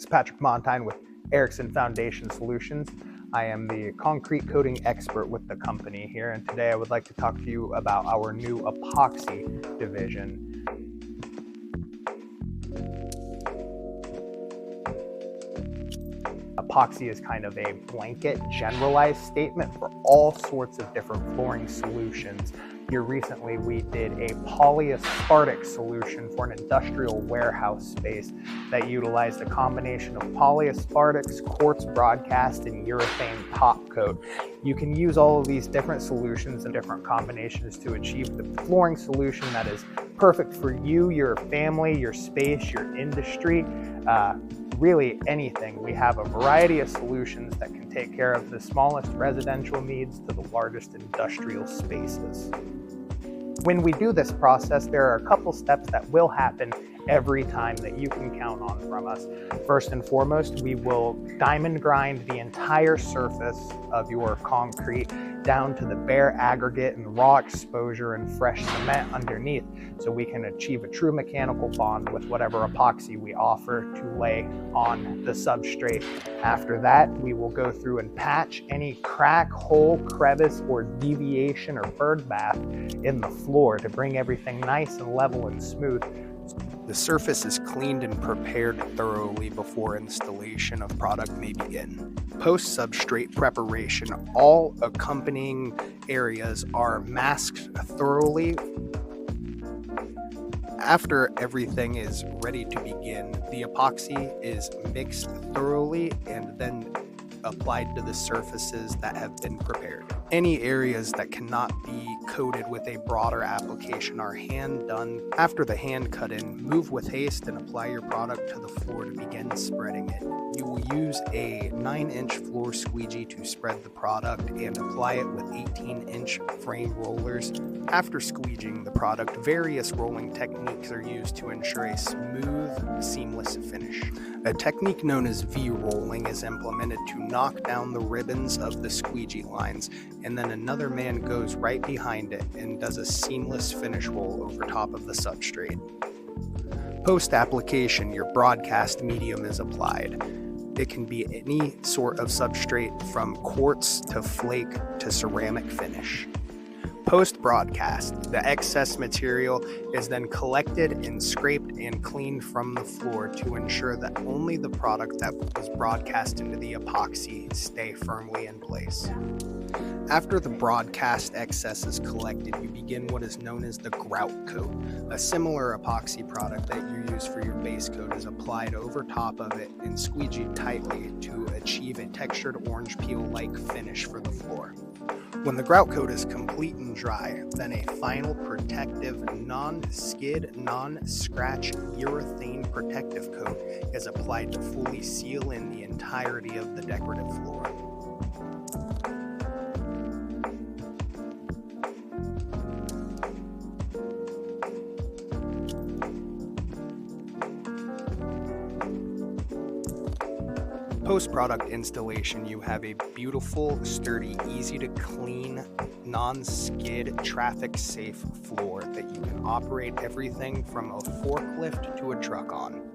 It's Patrick Montine with Erickson Foundation Solutions. I am the concrete coating expert with the company here, and today I would like to talk to you about our new epoxy division. Epoxy is kind of a blanket, generalized statement for all sorts of different flooring solutions. Here recently, we did a polyaspartic solution for an industrial warehouse space that utilized a combination of polyaspartics, quartz broadcast, and urethane top coat. You can use all of these different solutions and different combinations to achieve the flooring solution that is perfect for you, your family, your space, your industry. Really anything. We have a variety of solutions that can take care of the smallest residential needs to the largest industrial spaces. When we do this process, there are a couple steps that will happen every time that you can count on from us. First and foremost, we will diamond grind the entire surface of your concrete down to the bare aggregate and raw exposure and fresh cement underneath, so we can achieve a true mechanical bond with whatever epoxy we offer to lay on the substrate. After that, we will go through and patch any crack, hole, crevice, or deviation or bird bath in the floor to bring everything nice and level and smooth. The surface is cleaned and prepared thoroughly before installation of product may begin. Post-substrate preparation, all accompanying areas are masked thoroughly. After everything is ready to begin, the epoxy is mixed thoroughly and then applied to the surfaces that have been prepared. Any areas that cannot be coated with a broader application are hand done. After the hand cut in, move with haste and apply your product to the floor to begin spreading it. You will use a 9-inch floor squeegee to spread the product and apply it with 18-inch frame rollers. After squeegeeing the product, various rolling techniques are used to ensure a smooth, seamless finish. A technique known as V-rolling is implemented to knock down the ribbons of the squeegee lines, and then another man goes right behind it and does a seamless finish roll over top of the substrate. Post-application, your broadcast medium is applied. It can be any sort of substrate from quartz to flake to ceramic finish. Post-broadcast, the excess material is then collected and scraped and cleaned from the floor to ensure that only the product that was broadcast into the epoxy stay firmly in place. After the broadcast excess is collected, you begin what is known as the grout coat. A similar epoxy product that you use for your base coat is applied over top of it and squeegeed tightly to achieve a textured orange peel-like finish for the floor. When the grout coat is complete and dry, then a final protective, non-skid, non-scratch urethane protective coat is applied to fully seal in the entirety of the decorative floor. Post-product installation, you have a beautiful, sturdy, easy to clean, non-skid, traffic-safe floor that you can operate everything from a forklift to a truck on.